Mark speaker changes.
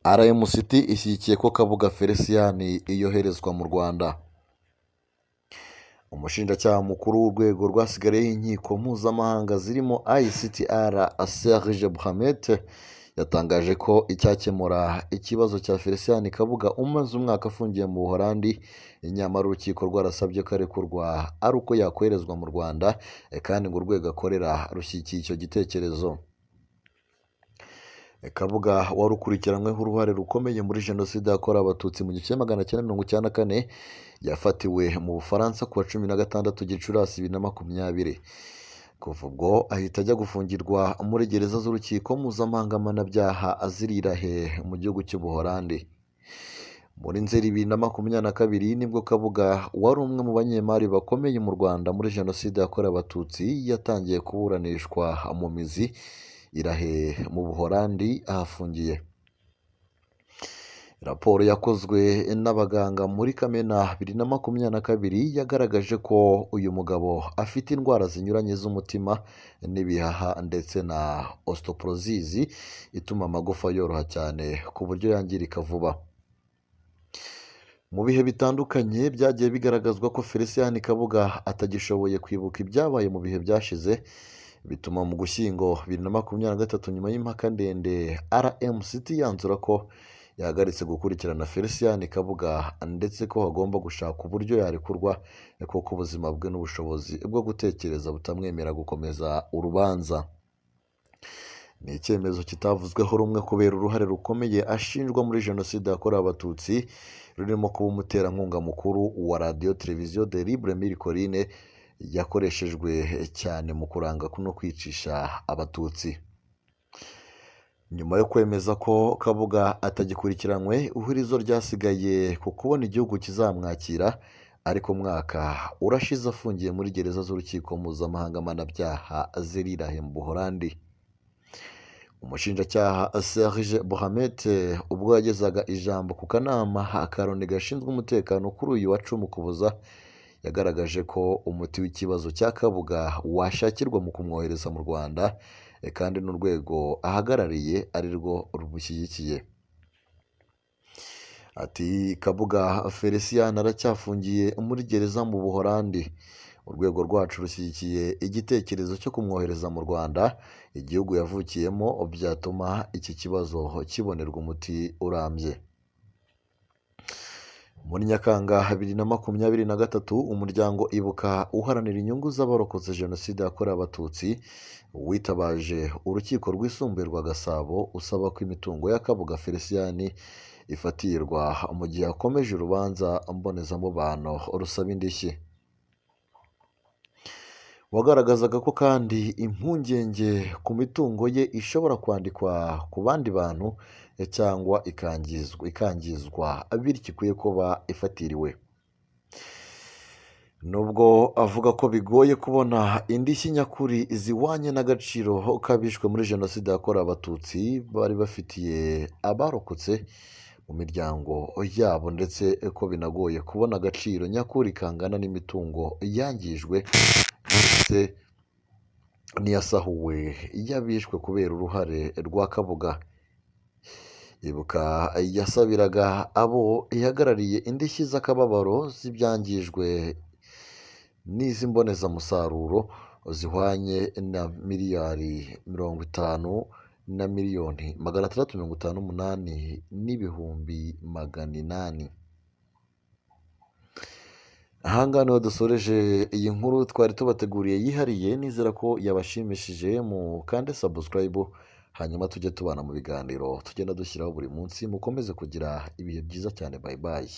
Speaker 1: RMCT ishyigikiye ko Kabuga Felicien yoherezwa mu Rwanda. Umushinjacyaha mukuru w'urwego rwasigariyeho inkiko mpuzamahanga zirimo ICTR Serge Brahmet yatangaje ko icyakemura ikibazo cya Felicien Kabuga umaze umwaka afungiye mu Buholandi, nyamara urukiko rwarasabye ko arekurwa ari uko yakoherezwa mu Rwanda, kandi ngo urwego akorera rushyigikiye icyo gitekerezo. Kabuga wari ukurikiranyweho uruhare rukomeye muri jenoside yakorewe abatutsi mu 1994 yafatiwe mu Bufaransa ku wa 16 Gicurasi 2020. Kuva ubwo ahita ajya gufungirwa muri gereza z'urukiko mpuzamahanga mpanabyaha azirirahe mu gihugu cy'Ubuholandi. Muri Nzeri 2022 nibwo Kabuga wari umwe mu banyemari bakomeye mu Rwanda muri jenoside yakorewe abatutsi yatangiye kuburanishwa mu mizi irahe mu Buholandi ahafungiye. Raporo yakozwe n'abaganga muri Kamena 2022 yagaragaje ko uyu mugabo afite indwara zinyuranye z'umutima n'ibihaha ndetse na osteoporosis ituma amagufa yoroha cyane ku buryo yangirika vuba. Mu bihe bitandukanye byagiye bigaragazwa ko Felicien Kabuga atagishoboye kwibuka ibyabaye mu bihe byashize, bituma mu Gushyingo 2023 nyuma y'impaka ndende RMCT yanzura ko yahagaritse gukurikirana Felicien Kabuga ndetse ko hagomba gushaka uburyo yarekurwa kuko ubuzima bwe n'ubushobozi bwo gutekereza butamwemera gukomeza urubanza. Ni icyemezo kitavuzweho rumwe kubera uruhare rukomeye ashinjwa muri jenoside yakorewe abatutsi, rurimo kuba umuterankunga mukuru wa radiyo televiziyo de Libre Mille Collines yakoreshejwe cyane mu kuranga no kwicisha abatutsi. Nyuma yo kwemeza ko Kabuga atagikurikiranywe, ihurizo ryasigaye ku kubona igihugu kizamwakira, ariko umwaka urashize afungiye muri gereza z'urukiko mpuzamahanga mpanabyaha zirirahe mu Buholandi. Umushinjacyaha Serge Brahmet ubwo yagezaga ijambo ku kanama ka Loni gashinzwe umutekano kuri uyu wa 10 Ukuboza, yagaragaje ko umuti w'ikibazo cya Kabuga washakirwa mu kumwohereza mu Rwanda, kandi n'urwego ahagarariye ari rwo rumushyigikiye. Ati Kabuga Felicien aracyafungiye muri gereza mu Buholandi. Urwego rwacu rushyigikiye igitekerezo cyo kumwohereza mu Rwanda, igihugu yavukiyemo, byatuma iki kibazo kibonerwa umuti urambye. Muri Nyakanga 2023 umuryango Ibuka uharanira inyungu z'abarokotse jenoside yakorewe abatutsi witabaje urukiko rwisumbuye rwa Gasabo usaba ko imitungo ya Kabuga Felicien ifatirwa mu gihe akomeje urubanza mbonezamubano rusaba indishyi. Wagaragazaga ko kandi impungenge ku mitungo ye ishobora kwandikwa ku bandi bantu cyangwa ikangizwa bityo ikwiye kuba ifatiriwe. Nubwo avuga ko bigoye kubona indishyi nyakuri ziwanye n'agaciro kabishwe muri jenoside yakorewe abatutsi bari bafitiye abarokotse mu miryango yabo, ndetse ko binagoye kubona agaciro nyakuri kangana n'imitungo yangijwe ndetse n'iyasahuwe y'abishwe kubera uruhare rwa Kabuga. Ibuka yasabiraga abo ihagarariye indishyi z'akababaro z'ibyangijwe n'iz'imbonezamusaruro zihwanye na miliyari 50 na miliyoni 658 n'ibihumbi 800. Ahangaha niho dusoreje iyi nkuru twari tubateguriye yihariye, nizera ko yabashimishije. mu kande subscribe, hanyuma tujye tubana mu biganiro tugenda dushyiraho buri munsi. Mukomeze kugira ibihe byiza cyane. Bye bye.